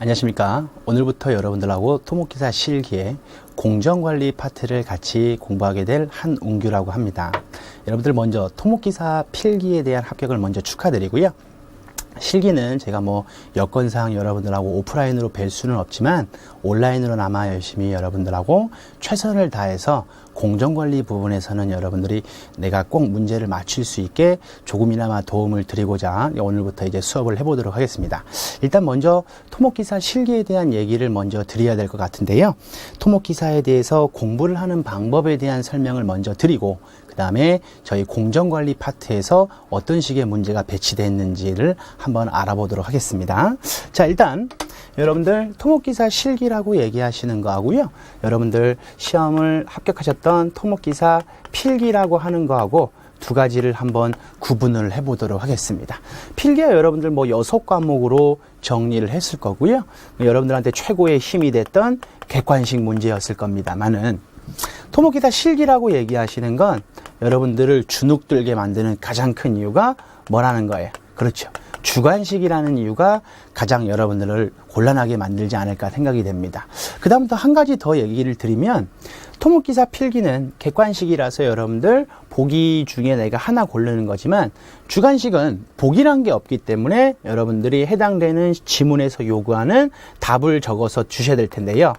안녕하십니까. 오늘부터 여러분들하고 토목기사 실기의 공정관리 파트를 같이 공부하게 될 한웅규라고 합니다. 여러분들 먼저 토목기사 필기에 대한 합격을 먼저 축하드리고요. 실기는 제가 여건상 여러분들하고 오프라인으로 뵐 수는 없지만 온라인으로나마 열심히 여러분들하고 최선을 다해서 공정관리 부분에서는 여러분들이 내가 꼭 문제를 맞출 수 있게 조금이나마 도움을 드리고자 오늘부터 이제 수업을 해보도록 하겠습니다. 일단 먼저 토목기사 실기에 대한 얘기를 먼저 드려야 될 것 같은데요. 토목기사에 대해서 공부를 하는 방법에 대한 설명을 먼저 드리고 그 다음에 저희 공정관리 파트에서 어떤 식의 문제가 배치됐는지를 한번 알아보도록 하겠습니다. 자, 일단 여러분들 토목기사 실기라고 얘기하시는 거하고요. 여러분들 시험을 합격하셨던 토목기사 필기라고 하는 거하고 두 가지를 한번 구분을 해보도록 하겠습니다. 필기가 여러분들 6과목으로 정리를 했을 거고요. 여러분들한테 최고의 힘이 됐던 객관식 문제였을 겁니다만은 토목기사 실기라고 얘기하시는 건 여러분들을 주눅들게 만드는 가장 큰 이유가 뭐라는 거예요? 그렇죠. 주관식이라는 이유가 가장 여러분들을 곤란하게 만들지 않을까 생각이 됩니다. 그 다음부터 한 가지 더 얘기를 드리면 토목기사 필기는 객관식이라서 여러분들 보기 중에 내가 하나 고르는 거지만 주관식은 보기란 게 없기 때문에 여러분들이 해당되는 지문에서 요구하는 답을 적어서 주셔야 될 텐데요.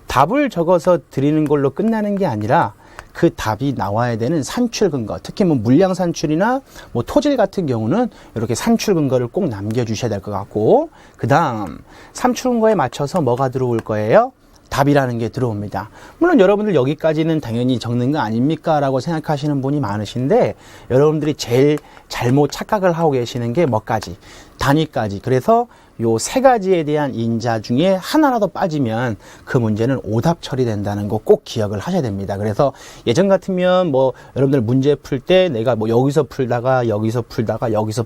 답을 적어서 드리는 걸로 끝나는 게 아니라 그 답이 나와야 되는 산출 근거, 특히 물량 산출이나 토질 같은 경우는 이렇게 산출 근거를 꼭 남겨주셔야 될 것 같고, 그 다음 산출 근거에 맞춰서 뭐가 들어올 거예요? 답이라는 게 들어옵니다. 물론 여러분들 여기까지는 당연히 적는 거 아닙니까? 라고 생각하시는 분이 많으신데 여러분들이 제일 잘못 착각을 하고 계시는 게 뭐까지? 단위까지. 그래서 요 세 가지에 대한 인자 중에 하나라도 빠지면 그 문제는 오답 처리된다는 거 꼭 기억을 하셔야 됩니다. 그래서 예전 같으면 여러분들 문제 풀 때 내가 여기서 풀다가 여기서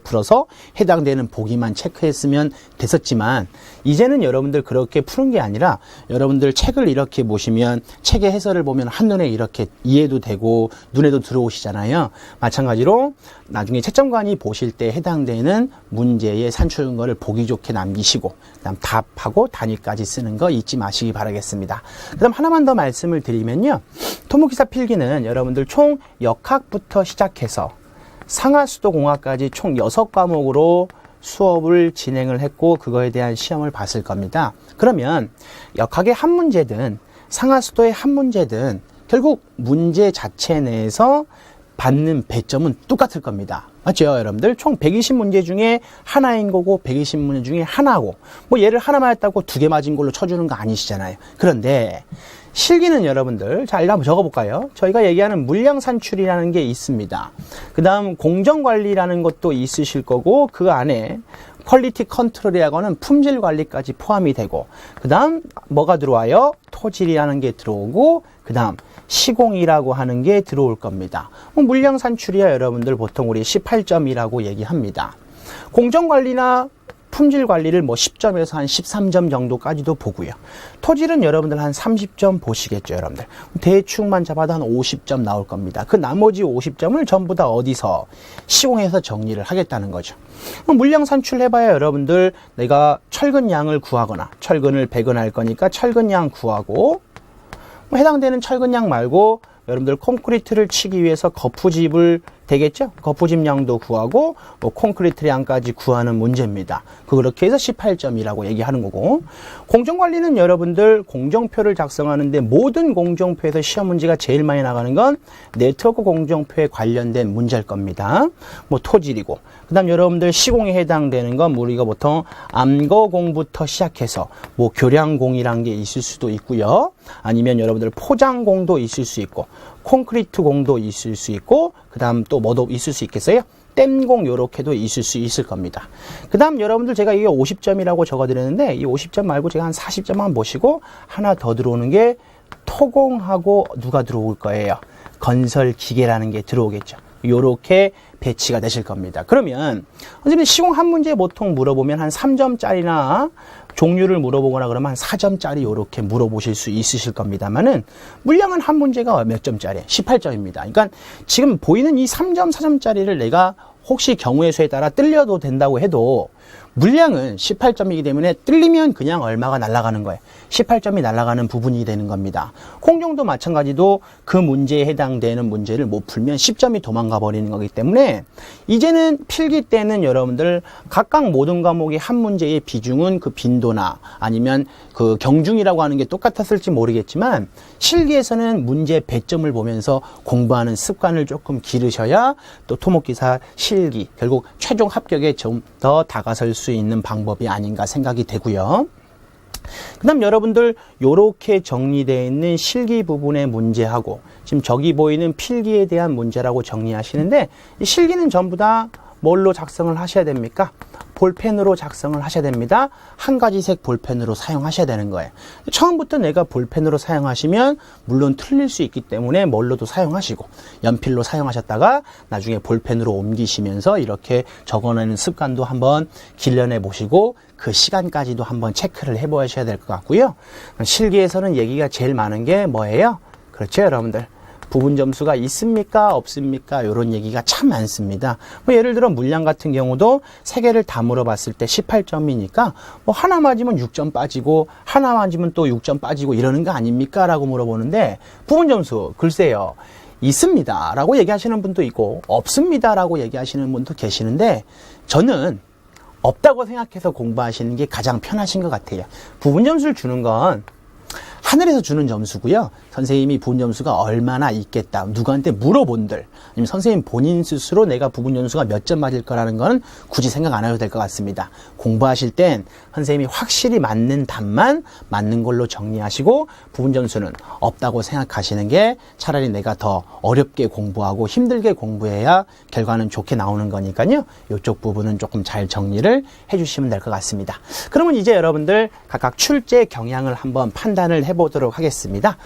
풀어서 해당되는 보기만 체크했으면 됐었지만 이제는 여러분들 그렇게 푸는 게 아니라 여러분들 책을 이렇게 보시면 책의 해설을 보면 한눈에 이렇게 이해도 되고 눈에도 들어오시잖아요. 마찬가지로 나중에 채점관이 보실 때 해당되는 문제의 산출 근거를 보기 좋게 남기시고 그다음 답하고 단위까지 쓰는 거 잊지 마시기 바라겠습니다. 그다음 하나만 더 말씀을 드리면요. 토목기사 필기는 여러분들 총 역학부터 시작해서 상하수도공학까지 총 6과목으로 수업을 진행을 했고 그거에 대한 시험을 봤을 겁니다. 그러면 역학의 한 문제든 상하수도의 한 문제든 결국 문제 자체 내에서 받는 배점은 똑같을 겁니다. 맞죠, 여러분들? 총 120문제 중에 하나인 거고 120문제 중에 하나고 얘를 하나 맞았다고 2개 맞은 걸로 쳐주는 거 아니시잖아요. 그런데 실기는 여러분들 자, 일단 한번 적어볼까요? 저희가 얘기하는 물량 산출이라는 게 있습니다. 그 다음 공정관리라는 것도 있으실 거고 그 안에 퀄리티 컨트롤이라고 하는 품질 관리까지 포함이 되고 그 다음 뭐가 들어와요? 토질이라는 게 들어오고 그 다음 시공이라고 하는 게 들어올 겁니다. 물량 산출이야 여러분들 보통 우리 18점이라고 얘기합니다. 공정관리나 품질 관리를 10점에서 한 13점 정도까지도 보고요. 토질은 여러분들 한 30점 보시겠죠, 여러분들. 대충만 잡아도 한 50점 나올 겁니다. 그 나머지 50점을 전부 다 어디서 시공해서 정리를 하겠다는 거죠. 물량 산출해봐야 여러분들 내가 철근 양을 구하거나 철근을 배근할 거니까 철근 양 구하고 해당되는 철근 양 말고 여러분들 콘크리트를 치기 위해서 거푸집을 되겠죠? 거푸집 양도 구하고 콘크리트 양까지 구하는 문제입니다. 그렇게 해서 18점이라고 얘기하는 거고 공정관리는 여러분들 공정표를 작성하는데 모든 공정표에서 시험 문제가 제일 많이 나가는 건 네트워크 공정표에 관련된 문제일 겁니다. 토질이고 그 다음 여러분들 시공에 해당되는 건 우리가 보통 암거공부터 시작해서 교량공이란 게 있을 수도 있고요. 아니면 여러분들 포장공도 있을 수 있고 콘크리트 공도 있을 수 있고 그 다음 또 뭐도 있을 수 있겠어요? 댐공 요렇게도 있을 수 있을 겁니다. 그 다음 여러분들 제가 이게 50점이라고 적어드렸는데 이 50점 말고 제가 한 40점만 보시고 하나 더 들어오는 게 토공하고 누가 들어올 거예요? 건설기계라는 게 들어오겠죠. 요렇게 배치가 되실 겁니다. 그러면 선생님 시공 한 문제 보통 물어보면 한 3점짜리나 종류를 물어보거나 그러면 한 4점짜리 이렇게 물어보실 수 있으실 겁니다만은 물량은 한 문제가 몇 점짜리? 18점입니다. 그러니까 지금 보이는 이 3점, 4점짜리를 내가 혹시 경우의 수에 따라 뜰려도 된다고 해도 물량은 18점이기 때문에 뜰리면 그냥 얼마가 날아가는 거예요. 18점이 날아가는 부분이 되는 겁니다. 공정도 마찬가지도 그 문제에 해당되는 문제를 못 풀면 10점이 도망가 버리는 거기 때문에 이제는 필기 때는 여러분들 각각 모든 과목의 한 문제의 비중은 그 빈도나 아니면 그 경중이라고 하는 게 똑같았을지 모르겠지만 실기에서는 문제 배점을 보면서 공부하는 습관을 조금 기르셔야 또 토목기사 실기 결국 최종 합격에 좀 더 다가설 수 있는 방법이 아닌가 생각이 되고요. 그 다음 여러분들 요렇게 정리되어 있는 실기 부분의 문제하고 지금 저기 보이는 필기에 대한 문제라고 정리하시는데 이 실기는 전부 다 뭘로 작성을 하셔야 됩니까? 볼펜으로 작성을 하셔야 됩니다. 한 가지 색 볼펜으로 사용하셔야 되는 거예요. 처음부터 내가 볼펜으로 사용하시면 물론 틀릴 수 있기 때문에 뭘로도 사용하시고 연필로 사용하셨다가 나중에 볼펜으로 옮기시면서 이렇게 적어내는 습관도 한번 길러내 보시고 그 시간까지도 한번 체크를 해 보셔야 될 것 같고요. 실기에서는 얘기가 제일 많은 게 뭐예요? 그렇죠, 여러분들? 부분 점수가 있습니까? 없습니까? 이런 얘기가 참 많습니다. 뭐 예를 들어 물량 같은 경우도 3개를 다 물어봤을 때 18점이니까 뭐 하나 맞으면 6점 빠지고 하나 맞으면 또 6점 빠지고 이러는 거 아닙니까? 라고 물어보는데 부분 점수 글쎄요. 있습니다. 라고 얘기하시는 분도 있고 없습니다. 라고 얘기하시는 분도 계시는데 저는 없다고 생각해서 공부하시는 게 가장 편하신 것 같아요. 부분 점수를 주는 건 하늘에서 주는 점수고요. 선생님이 부분 점수가 얼마나 있겠다. 누구한테 물어본들. 아니면 선생님 본인 스스로 내가 부분 점수가 몇 점 맞을 거라는 건 굳이 생각 안 해도 될 것 같습니다. 공부하실 땐 선생님이 확실히 맞는 답만 맞는 걸로 정리하시고 부분 점수는 없다고 생각하시는 게 차라리 내가 더 어렵게 공부하고 힘들게 공부해야 결과는 좋게 나오는 거니까요. 이쪽 부분은 조금 잘 정리를 해주시면 될 것 같습니다. 그러면 이제 여러분들 각각 출제 경향을 한번 판단을 해보도록 하겠습니다.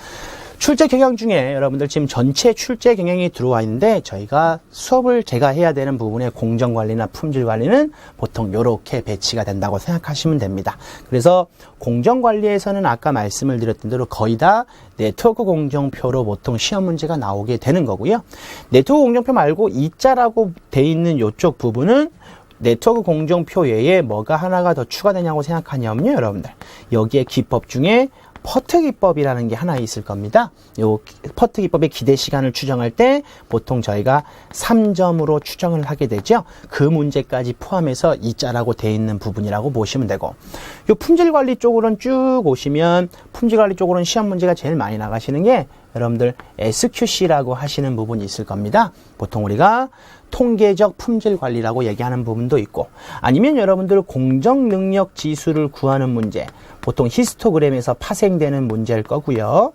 출제 경향 중에 여러분들 지금 전체 출제 경향이 들어와 있는데 저희가 수업을 제가 해야 되는 부분의 공정관리나 품질관리는 보통 이렇게 배치가 된다고 생각하시면 됩니다. 그래서 공정관리에서는 아까 말씀을 드렸던 대로 거의 다 네트워크 공정표로 보통 시험 문제가 나오게 되는 거고요. 네트워크 공정표 말고 이자라고 돼 있는 이쪽 부분은 네트워크 공정표 외에 뭐가 하나가 더 추가되냐고 생각하냐면요, 여러분들. 여기에 기법 중에 퍼트 기법이라는 게 하나 있을 겁니다. 요 퍼트 기법의 기대 시간을 추정할 때 보통 저희가 3점으로 추정을 하게 되죠. 그 문제까지 포함해서 이자라고 되어 있는 부분이라고 보시면 되고, 요 품질 관리 쪽으로는 쭉 오시면 품질 관리 쪽으로는 시험 문제가 제일 많이 나가시는 게 여러분들 SQC라고 하시는 부분이 있을 겁니다. 보통 우리가 통계적 품질 관리라고 얘기하는 부분도 있고, 아니면 여러분들 공정 능력 지수를 구하는 문제, 보통 히스토그램에서 파생되는 문제일 거고요.